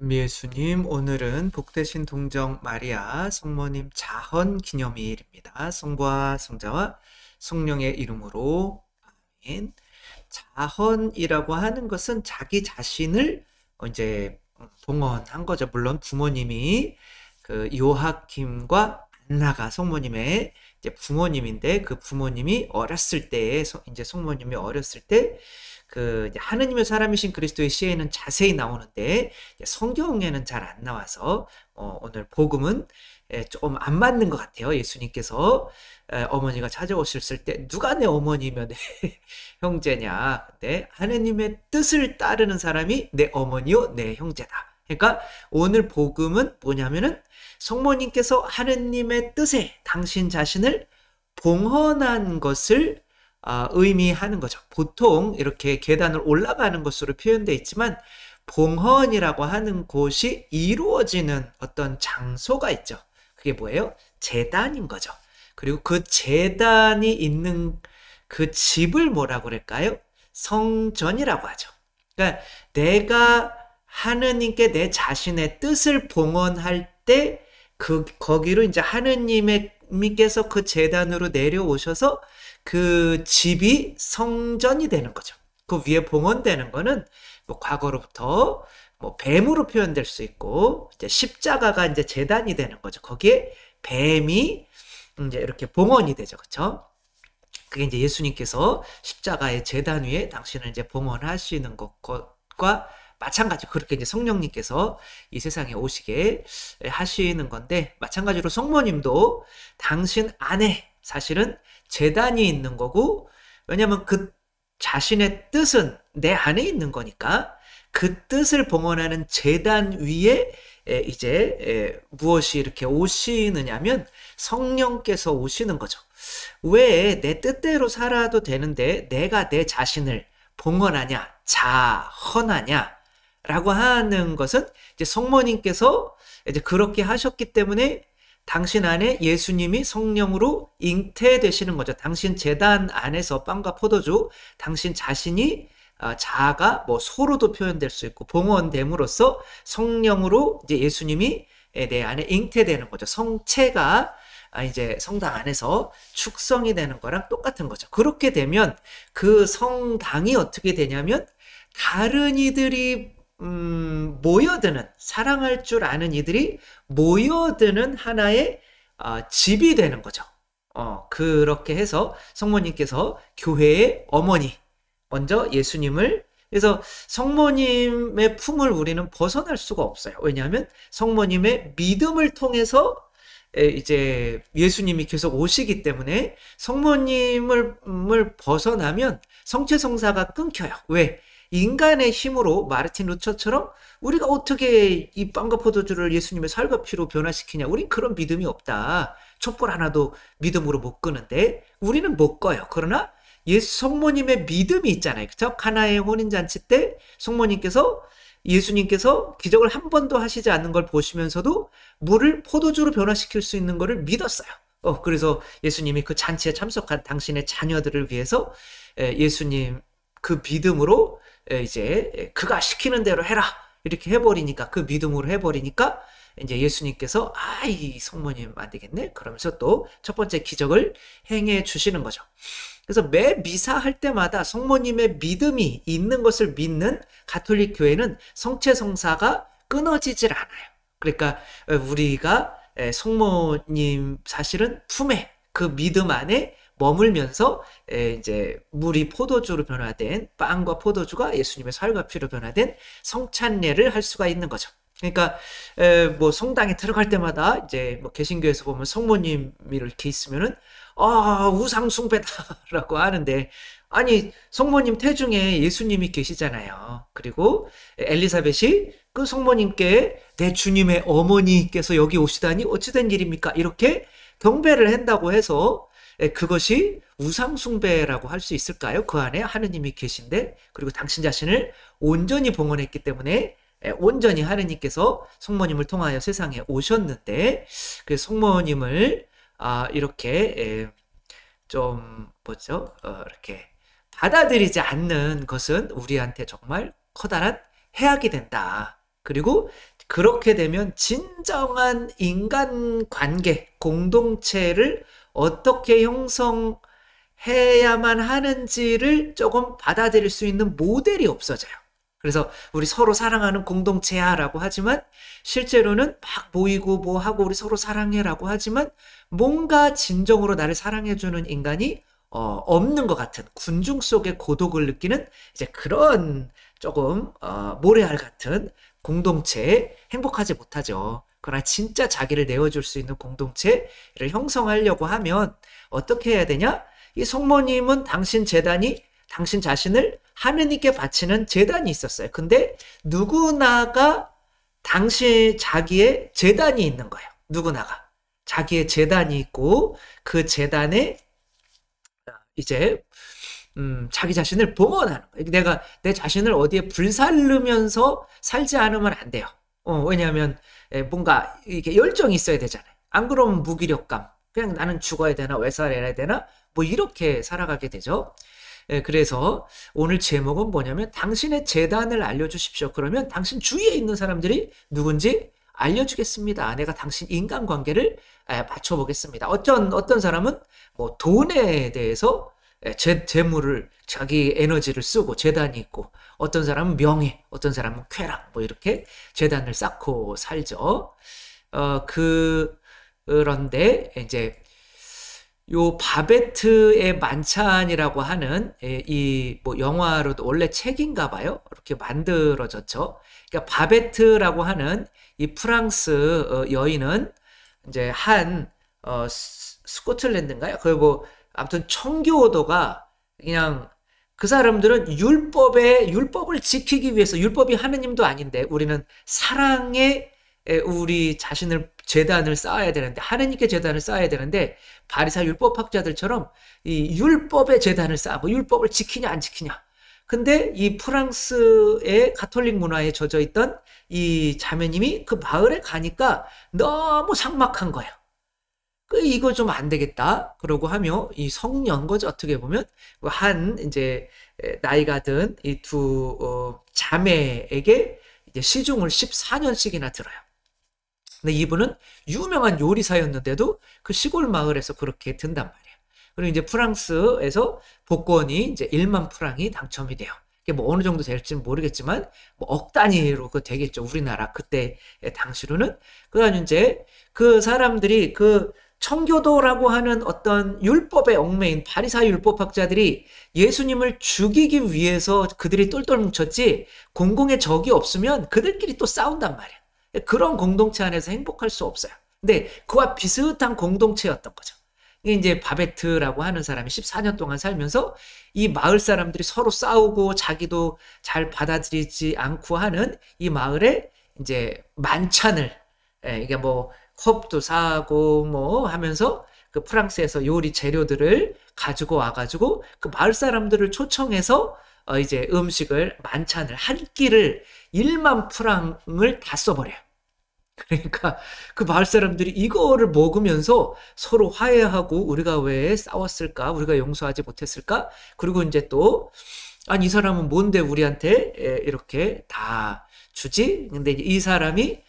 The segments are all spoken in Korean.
예수님, 오늘은 복되신 동정 마리아 성모님 자헌 기념일입니다. 성부와 성자와 성령의 이름으로 아멘. 자헌이라고 하는 것은 자기 자신을 이제 봉헌한 거죠. 물론 부모님이 그 요하킴과 안나가 성모님의 이제 부모님인데, 그 부모님이 어렸을 때에 이제 성모님이 어렸을 때 그 하느님의 사람이신 그리스도의 시에는 자세히 나오는데 성경에는 잘 안 나와서 오늘 복음은 좀 안 맞는 것 같아요. 예수님께서 어머니가 찾아오셨을 때 누가 내 어머니며 내 형제냐? 근데 하느님의 뜻을 따르는 사람이 내 어머니요 내 형제다. 그러니까 오늘 복음은 뭐냐면은 성모님께서 하느님의 뜻에 당신 자신을 봉헌한 것을 의미하는 거죠. 보통 이렇게 계단을 올라가는 것으로 표현되어 있지만 봉헌이라고 하는 곳이 이루어지는 어떤 장소가 있죠. 그게 뭐예요? 제단인 거죠. 그리고 그 제단이 있는 그 집을 뭐라고 그럴까요? 성전이라고 하죠. 그러니까 내가 하느님께 내 자신의 뜻을 봉헌할 때 거기로 이제 하느님께서 그 제단으로 내려오셔서 그 집이 성전이 되는 거죠. 그 위에 봉헌되는 거는 뭐 과거로부터 뭐 뱀으로 표현될 수 있고, 이제 십자가가 이제 제단이 되는 거죠. 거기에 뱀이 이제 이렇게 봉헌이 되죠. 그렇죠? 그게 이제 예수님께서 십자가의 제단 위에 당신을 이제 봉헌하시는 것과 마찬가지, 그렇게 이제 성령님께서 이 세상에 오시게 하시는 건데, 마찬가지로 성모님도 당신 안에 사실은 제단이 있는 거고, 왜냐면 그 자신의 뜻은 내 안에 있는 거니까 그 뜻을 봉헌하는 제단 위에 이제 무엇이 이렇게 오시느냐면 성령께서 오시는 거죠. 왜 내 뜻대로 살아도 되는데 내가 내 자신을 봉헌하냐, 자헌하냐 라고 하는 것은 이제 성모님께서 이제 그렇게 하셨기 때문에 당신 안에 예수님이 성령으로 잉태되시는 거죠. 당신 제단 안에서 빵과 포도주, 당신 자신이 자아가 뭐 소로도 표현될 수 있고 봉헌됨으로써 성령으로 이제 예수님이 내 안에 잉태되는 거죠. 성체가 이제 성당 안에서 축성이 되는 거랑 똑같은 거죠. 그렇게 되면 그 성당이 어떻게 되냐면 다른 이들이 모여드는, 사랑할 줄 아는 이들이 모여드는 하나의 집이 되는 거죠. 그렇게 해서 성모님께서 교회의 어머니, 먼저 예수님을, 그래서 성모님의 품을 우리는 벗어날 수가 없어요. 왜냐하면 성모님의 믿음을 통해서 이제 예수님이 계속 오시기 때문에 성모님을 벗어나면 성체성사가 끊겨요. 왜? 인간의 힘으로 마르틴 루터처럼 우리가 어떻게 이 빵과 포도주를 예수님의 살과 피로 변화시키냐, 우린 그런 믿음이 없다. 촛불 하나도 믿음으로 못 끄는데 우리는 못 꺼요. 그러나 예수 성모님의 믿음이 있잖아요. 그렇죠? 카나의 혼인잔치 때 성모님께서, 예수님께서 기적을 한 번도 하시지 않는 걸 보시면서도 물을 포도주로 변화시킬 수 있는 것을 믿었어요. 그래서 예수님이 그 잔치에 참석한 당신의 자녀들을 위해서 예수님 그 믿음으로 이제 그가 시키는 대로 해라 이렇게 해버리니까, 그 믿음으로 해버리니까 이제 예수님께서 이 성모님 안 되겠네 그러면서 또 첫 번째 기적을 행해 주시는 거죠. 그래서 매 미사 할 때마다 성모님의 믿음이 있는 것을 믿는 가톨릭 교회는 성체성사가 끊어지질 않아요. 그러니까 우리가 성모님 사실은 품에, 그 믿음 안에 머물면서 이제 물이 포도주로 변화된, 빵과 포도주가 예수님의 살과 피로 변화된 성찬례를 할 수가 있는 거죠. 그러니까 뭐 성당에 들어갈 때마다 이제 뭐 개신교에서 보면 성모님이 이렇게 있으면은 우상 숭배다라고 하는데, 아니 성모님 태중에 예수님이 계시잖아요. 그리고 엘리사벳이 그 성모님께 내 주님의 어머니께서 여기 오시다니 어찌 된 일입니까? 이렇게 경배를 한다고 해서 그것이 우상숭배라고 할 수 있을까요? 그 안에 하느님이 계신데, 그리고 당신 자신을 온전히 봉헌했기 때문에 온전히 하느님께서 성모님을 통하여 세상에 오셨는데, 그 성모님을 이렇게 좀 뭐죠? 이렇게 받아들이지 않는 것은 우리한테 정말 커다란 해악이 된다. 그리고 그렇게 되면 진정한 인간관계, 공동체를 어떻게 형성해야만 하는지를 조금 받아들일 수 있는 모델이 없어져요. 그래서 우리 서로 사랑하는 공동체야라고 하지만 실제로는 막 모이고 뭐 하고 우리 서로 사랑해라고 하지만 뭔가 진정으로 나를 사랑해주는 인간이 없는 것 같은 군중 속의 고독을 느끼는 이제 그런 조금 모래알 같은 공동체에 행복하지 못하죠. 그러나 진짜 자기를 내어줄 수 있는 공동체를 형성하려고 하면 어떻게 해야 되냐? 이 성모님은 당신 재단이 당신 자신을 하느님께 바치는 재단이 있었어요. 근데 누구나가 당신 자기의 재단이 있는 거예요. 누구나가 자기의 재단이 있고 그 재단에 이제 자기 자신을 봉헌하는 거예요. 내가 내 자신을 어디에 불살르면서 살지 않으면 안 돼요. 왜냐하면 뭔가 이게 열정이 있어야 되잖아요. 안 그러면 무기력감, 그냥 나는 죽어야 되나 왜 살아야 되나 뭐 이렇게 살아가게 되죠. 그래서 오늘 제목은 뭐냐면 당신의 재단을 알려주십시오. 그러면 당신 주위에 있는 사람들이 누군지 알려주겠습니다. 내가 당신 인간관계를 맞춰보겠습니다. 어떤 사람은 뭐 돈에 대해서 재물을 자기 에너지를 쓰고 재단이 있고 어떤 사람은 명예, 어떤 사람은 쾌락 뭐 이렇게 재단을 쌓고 살죠. 그런데 이제 요 바베트의 만찬이라고 하는 이 뭐 영화로도 원래 책인가 봐요. 이렇게 만들어졌죠. 그러니까 바베트라고 하는 이 프랑스 여인은 이제 한 스코틀랜드인가요? 그 뭐 아무튼 청교도가 그냥 그 사람들은 율법을 지키기 위해서 율법이 하느님도 아닌데 우리는 사랑에 우리 자신을 재단을 쌓아야 되는데 하느님께 재단을 쌓아야 되는데 바리사 율법학자들처럼 이 율법의 재단을 쌓고 율법을 지키냐 안 지키냐. 근데 이 프랑스의 가톨릭 문화에 젖어 있던 이 자매님이 그 마을에 가니까 너무 삭막한 거예요. 이거 좀 안 되겠다. 그러고 하며 이 성년 거죠. 어떻게 보면 한 이제 나이가 든 이 두 자매에게 이제 시중을 14년씩이나 들어요. 근데 이분은 유명한 요리사였는데도 그 시골 마을에서 그렇게 든단 말이에요. 그리고 이제 프랑스에서 복권이 이제 1만 프랑이 당첨이 돼요. 이게 뭐 어느 정도 될지는 모르겠지만 뭐 억 단위로 그 되겠죠. 우리나라 그때 당시로는. 그다음 이제 그 사람들이 그 청교도라고 하는 어떤 율법의 얽매인 바리사이 율법학자들이 예수님을 죽이기 위해서 그들이 똘똘 뭉쳤지 공공의 적이 없으면 그들끼리 또 싸운단 말이에요. 그런 공동체 안에서 행복할 수 없어요. 근데 그와 비슷한 공동체였던 거죠. 이게 이제 바베트라고 하는 사람이 14년 동안 살면서 이 마을 사람들이 서로 싸우고 자기도 잘 받아들이지 않고 하는 이 마을에 이제 만찬을 이게 뭐 컵도 사고 뭐 하면서 그 프랑스에서 요리 재료들을 가지고 와가지고 그 마을 사람들을 초청해서 이제 음식을 만찬을 한 끼를 1만 프랑을 다 써버려요. 그러니까 그 마을 사람들이 이거를 먹으면서 서로 화해하고 우리가 왜 싸웠을까? 우리가 용서하지 못했을까? 그리고 이제 또 아니 이 사람은 뭔데 우리한테 이렇게 다 주지? 근데 이 사람이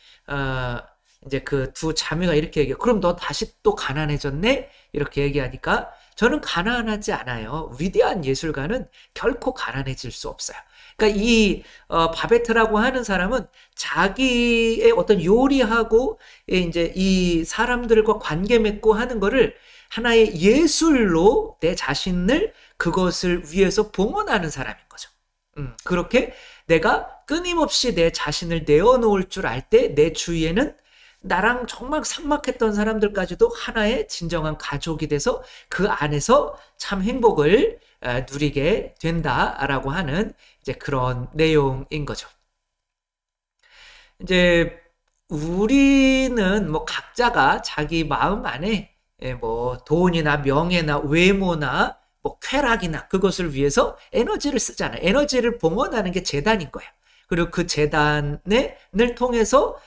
이제 그 두 자매가 이렇게 얘기해요. 그럼 너 다시 또 가난해졌네? 이렇게 얘기하니까 저는 가난하지 않아요. 위대한 예술가는 결코 가난해질 수 없어요. 그러니까 이 바베트라고 하는 사람은 자기의 어떤 요리하고 이제 이 사람들과 관계 맺고 하는 거를 하나의 예술로 내 자신을 그것을 위해서 봉헌하는 사람인 거죠. 그렇게 내가 끊임없이 내 자신을 내어놓을 줄 알 때 내 주위에는 나랑 정말 삭막했던 사람들까지도 하나의 진정한 가족이 돼서 그 안에서 참 행복을 누리게 된다라고 하는 이제 그런 내용인 거죠. 이제 우리는 뭐 각자가 자기 마음 안에 뭐 돈이나 명예나 외모나 뭐 쾌락이나 그것을 위해서 에너지를 쓰잖아요. 에너지를 봉헌하는 게 재단인 거예요. 그리고 그 재단을 통해서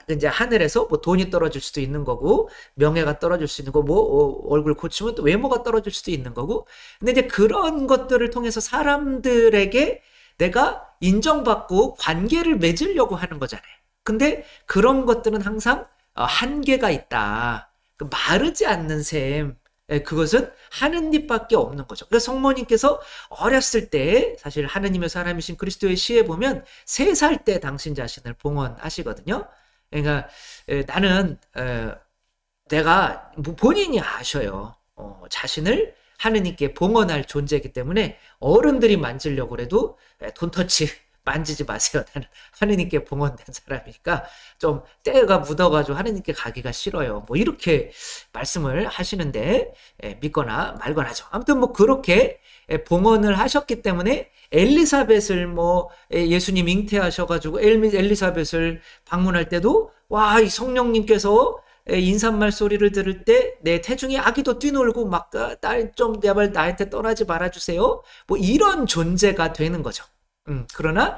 이제 하늘에서 뭐 돈이 떨어질 수도 있는 거고 명예가 떨어질 수 있는 거고 뭐 얼굴 고치면 또 외모가 떨어질 수도 있는 거고 근데 이제 그런 것들을 통해서 사람들에게 내가 인정받고 관계를 맺으려고 하는 거잖아요. 근데 그런 것들은 항상 한계가 있다. 마르지 않는 셈. 그것은 하느님밖에 없는 거죠. 그래서 성모님께서 어렸을 때 사실 하느님의 사람이신 그리스도의 시에 보면 3살 때 당신 자신을 봉헌하시거든요. 그러니까 나는 내가 본인이 아셔요. 자신을 하느님께 봉헌할 존재이기 때문에 어른들이 만지려고 그래도 돈터치 만지지 마세요. 나는 하느님께 봉헌된 사람이니까 좀 때가 묻어가지고 하느님께 가기가 싫어요. 뭐 이렇게 말씀을 하시는데 믿거나 말거나죠. 아무튼 뭐 그렇게 봉헌을 하셨기 때문에 엘리사벳을 뭐 예수님 잉태하셔가지고 엘리사벳을 방문할 때도 와, 이 성령님께서 인사말 소리를 들을 때 내 태중에 아기도 뛰놀고 막 좀 제발 나한테 떠나지 말아주세요. 뭐 이런 존재가 되는 거죠. 그러나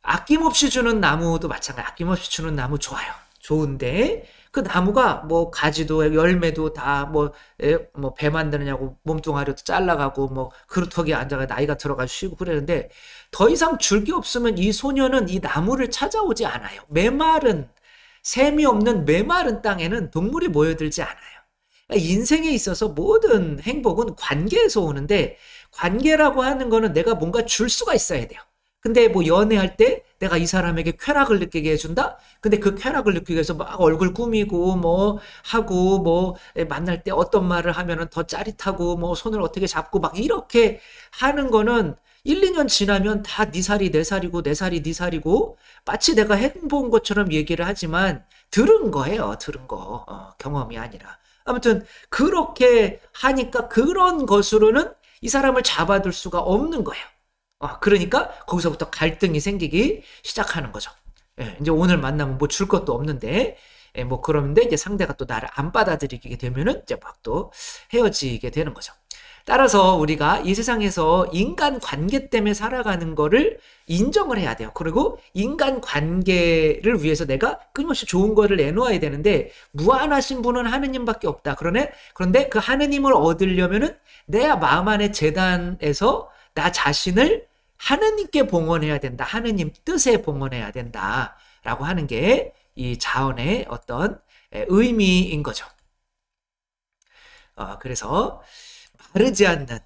아낌없이 주는 나무도 마찬가지. 아낌없이 주는 나무 좋아요. 좋은데 그 나무가 뭐 가지도 열매도 다 뭐 배 만드느냐고 몸뚱아리도 잘라가고 뭐 그루터기에 앉아가 나이가 들어가 쉬고 그러는데 더 이상 줄 게 없으면 이 소녀는 이 나무를 찾아오지 않아요. 메마른 샘이 없는 메마른 땅에는 동물이 모여들지 않아요. 인생에 있어서 모든 행복은 관계에서 오는데 관계라고 하는 거는 내가 뭔가 줄 수가 있어야 돼요. 근데 뭐 연애할 때 내가 이 사람에게 쾌락을 느끼게 해준다? 근데 그 쾌락을 느끼기 위해서 막 얼굴 꾸미고 뭐 하고 뭐 만날 때 어떤 말을 하면은 더 짜릿하고 뭐 손을 어떻게 잡고 막 이렇게 하는 거는 1, 2년 지나면 다 네 살이 내 살이고 내 살이 네 살이고 마치 내가 행복한 것처럼 얘기를 하지만 들은 거예요. 들은 거. 경험이 아니라. 아무튼 그렇게 하니까 그런 것으로는 이 사람을 잡아둘 수가 없는 거예요. 그러니까 거기서부터 갈등이 생기기 시작하는 거죠. 이제 오늘 만나면 뭐 줄 것도 없는데 뭐 그런데 이제 상대가 또 나를 안 받아들이게 되면은 이제 막 또 헤어지게 되는 거죠. 따라서 우리가 이 세상에서 인간 관계 때문에 살아가는 거를 인정을 해야 돼요. 그리고 인간 관계를 위해서 내가 끊임없이 좋은 거를 내놓아야 되는데 무한하신 분은 하느님밖에 없다. 그런데 그 하느님을 얻으려면은 내 마음 안의 제단에서 나 자신을 하느님께 봉헌해야 된다. 하느님 뜻에 봉헌해야 된다라고 하는 게 이 자언의 어떤 의미인 거죠. 그래서 마르지 않는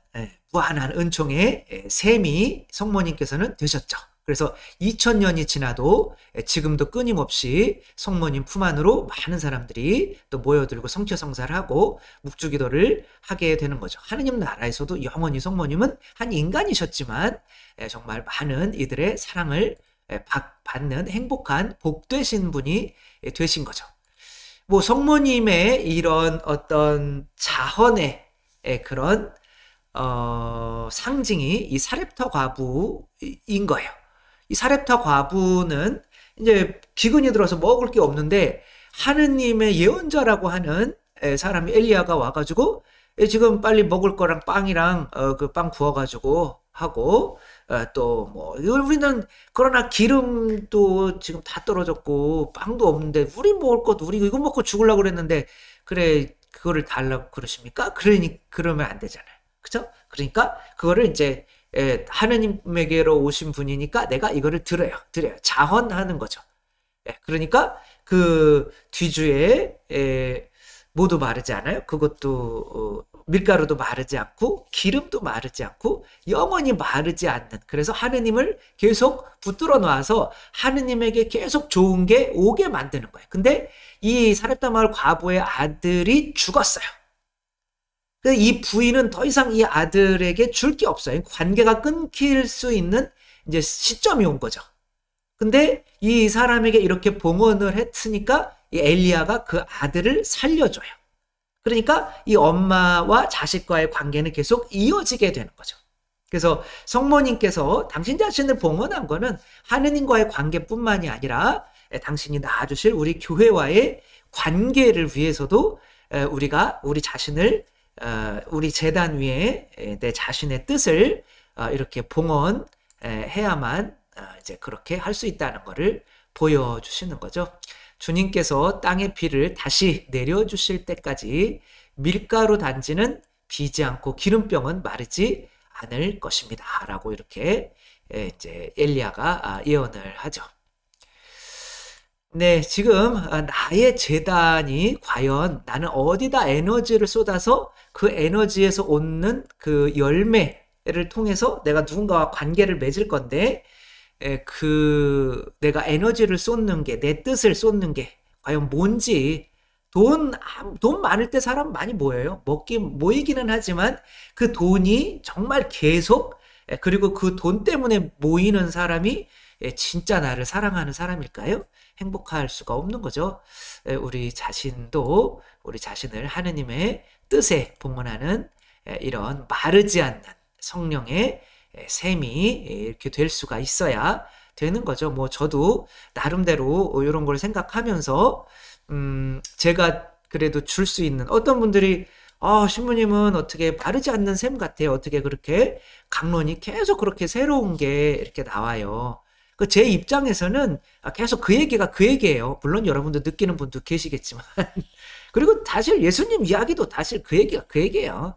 무한한 은총의 샘이 성모님께서는 되셨죠. 그래서 2000년이 지나도 지금도 끊임없이 성모님 품 안으로 많은 사람들이 또 모여들고 성취성사를 하고 묵주기도를 하게 되는 거죠. 하느님 나라에서도 영원히 성모님은 한 인간이셨지만 정말 많은 이들의 사랑을 받는 행복한 복되신 분이 되신 거죠. 뭐 성모님의 이런 어떤 자헌의 그런 상징이 이 사렙타 과부인 거예요. 이 사렙타 과부는 이제 기근이 들어서 먹을 게 없는데 하느님의 예언자라고 하는 사람이 엘리야가 와가지고 지금 빨리 먹을 거랑 빵이랑 그 빵 구워가지고 하고 또 뭐 우리는 그러나 기름도 지금 다 떨어졌고 빵도 없는데 우리 먹을 것 우리 이거 먹고 죽으려고 그랬는데 그래 그거를 달라고 그러십니까? 그러면 안 되잖아요. 그죠? 그러니까 그거를 이제 하느님에게로 오신 분이니까 내가 이거를 드려요. 자헌하는 거죠. 그러니까 그 뒤주에 모두 마르지 않아요. 그것도 밀가루도 마르지 않고 기름도 마르지 않고 영원히 마르지 않는, 그래서 하느님을 계속 붙들어 놔서 하느님에게 계속 좋은 게 오게 만드는 거예요. 근데 이 사렙다 마을 과부의 아들이 죽었어요. 이 부인은 더 이상 이 아들에게 줄 게 없어요. 관계가 끊길 수 있는 이제 시점이 온 거죠. 근데 이 사람에게 이렇게 봉헌을 했으니까 이 엘리야가 그 아들을 살려줘요. 그러니까 이 엄마와 자식과의 관계는 계속 이어지게 되는 거죠. 그래서 성모님께서 당신 자신을 봉헌한 거는 하느님과의 관계뿐만이 아니라 당신이 낳아주실 우리 교회와의 관계를 위해서도 우리가 우리 자신을 우리 제단 위에 내 자신의 뜻을 이렇게 봉헌해야만 이제 그렇게 할 수 있다는 것을 보여주시는 거죠. 주님께서 땅의 비를 다시 내려주실 때까지 밀가루 단지는 비지 않고 기름병은 마르지 않을 것입니다. 라고 이렇게 이제 엘리야가 예언을 하죠. 네, 지금 나의 재단이 과연 나는 어디다 에너지를 쏟아서 그 에너지에서 오는 그 열매를 통해서 내가 누군가와 관계를 맺을 건데, 내가 에너지를 쏟는 게, 내 뜻을 쏟는 게 과연 뭔지. 돈 많을 때 사람 많이 모여요. 모이기는 하지만 그 돈이 정말 계속, 그리고 그 돈 때문에 모이는 사람이 진짜 나를 사랑하는 사람일까요? 행복할 수가 없는 거죠. 우리 자신도 우리 자신을 하느님의 뜻에 봉헌하는 이런 마르지 않는 성령의 샘이 이렇게 될 수가 있어야 되는 거죠. 뭐 저도 나름대로 이런 걸 생각하면서 제가 그래도 줄 수 있는, 어떤 분들이 신부님은 어떻게 마르지 않는 샘 같아요. 어떻게 그렇게 강론이 계속 그렇게 새로운 게 이렇게 나와요. 제 입장에서는 계속 그 얘기가 그 얘기예요. 물론 여러분도 느끼는 분도 계시겠지만. 그리고 사실 예수님 이야기도 사실 그 얘기가 그 얘기예요.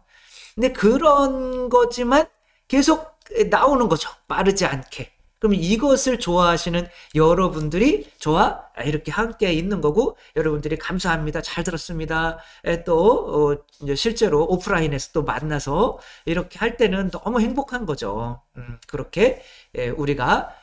근데 그런 거지만 계속 나오는 거죠. 마르지 않게. 그럼 이것을 좋아하시는 여러분들이 저와 이렇게 함께 있는 거고, 여러분들이 감사합니다. 잘 들었습니다. 또 이제 실제로 오프라인에서 또 만나서 이렇게 할 때는 너무 행복한 거죠. 그렇게 우리가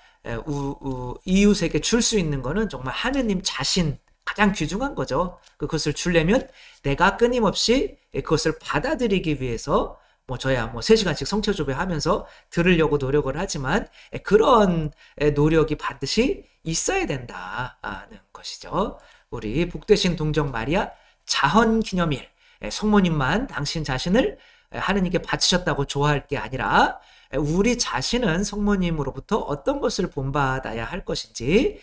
이웃에게 줄 수 있는 거는 정말 하느님 자신, 가장 귀중한 거죠. 그것을 주려면 내가 끊임없이 그것을 받아들이기 위해서 저야 3시간씩 성체조배 하면서 들으려고 노력을 하지만 그런 노력이 반드시 있어야 된다는 것이죠. 우리 복되신 동정 마리아 자헌 기념일, 성모님만 당신 자신을 하느님께 바치셨다고 좋아할 게 아니라 우리 자신은 성모님으로부터 어떤 것을 본받아야 할 것인지,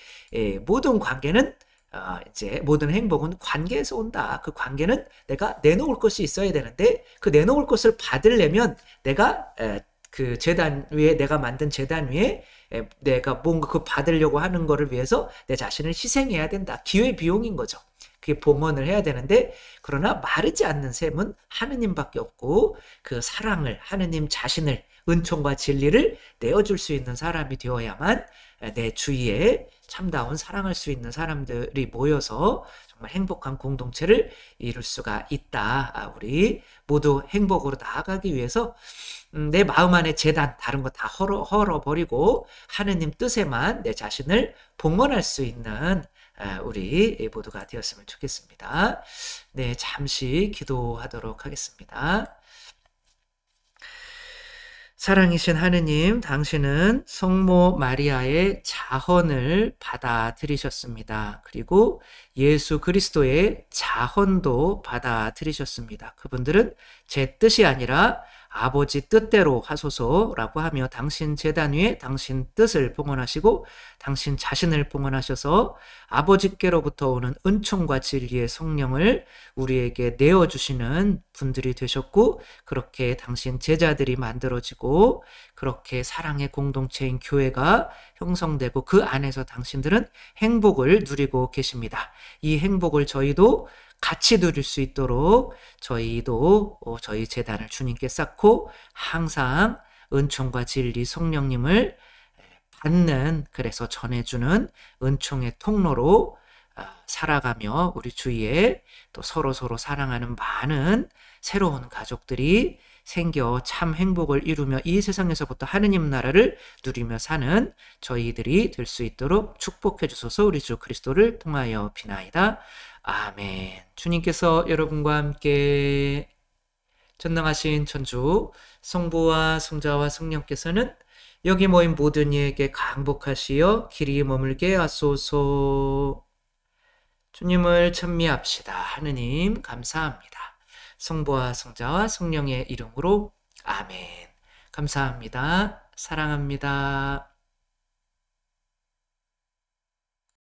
모든 관계는 이제 모든 행복은 관계에서 온다. 그 관계는 내가 내놓을 것이 있어야 되는데, 그 내놓을 것을 받으려면 내가 그 재단 위에, 내가 만든 재단 위에 내가 뭔가 그 받으려고 하는 거를 위해서 내 자신을 희생해야 된다. 기회비용인 거죠. 그게 봉헌을 해야 되는데, 그러나 마르지 않는 샘은 하느님밖에 없고, 그 사랑을, 하느님 자신을, 은총과 진리를 내어줄 수 있는 사람이 되어야만 내 주위에 참다운 사랑할 수 있는 사람들이 모여서 정말 행복한 공동체를 이룰 수가 있다. 우리 모두 행복으로 나아가기 위해서 내 마음 안에 재단, 다른 거 다 헐어버리고 하느님 뜻에만 내 자신을 봉헌할 수 있는 우리 모두가 되었으면 좋겠습니다. 네, 잠시 기도하도록 하겠습니다. 사랑이신 하느님, 당신은 성모 마리아의 자헌을 받아들이셨습니다. 그리고 예수 그리스도의 자헌도 받아들이셨습니다. 그분들은 제 뜻이 아니라 아버지 뜻대로 하소서라고 하며 당신 제단 위에 당신 뜻을 봉헌하시고 당신 자신을 봉헌하셔서 아버지께로부터 오는 은총과 진리의 성령을 우리에게 내어주시는 분들이 되셨고, 그렇게 당신 제자들이 만들어지고 그렇게 사랑의 공동체인 교회가 형성되고 그 안에서 당신들은 행복을 누리고 계십니다. 이 행복을 저희도 같이 누릴 수 있도록 저희도 저희 재단을 주님께 쌓고 항상 은총과 진리 성령님을 받는, 그래서 전해주는 은총의 통로로 살아가며 우리 주위에 또 서로 사랑하는 많은 새로운 가족들이 생겨 참 행복을 이루며 이 세상에서부터 하느님 나라를 누리며 사는 저희들이 될 수 있도록 축복해 주소서. 우리 주 그리스도를 통하여 비나이다. 아멘. 주님께서 여러분과 함께 전능하신 천주 성부와 성자와 성령께서는 여기 모인 모든 이에게 강복하시어 길이 머물게 하소서. 주님을 찬미합시다. 하느님 감사합니다. 성부와 성자와 성령의 이름으로 아멘. 감사합니다. 사랑합니다.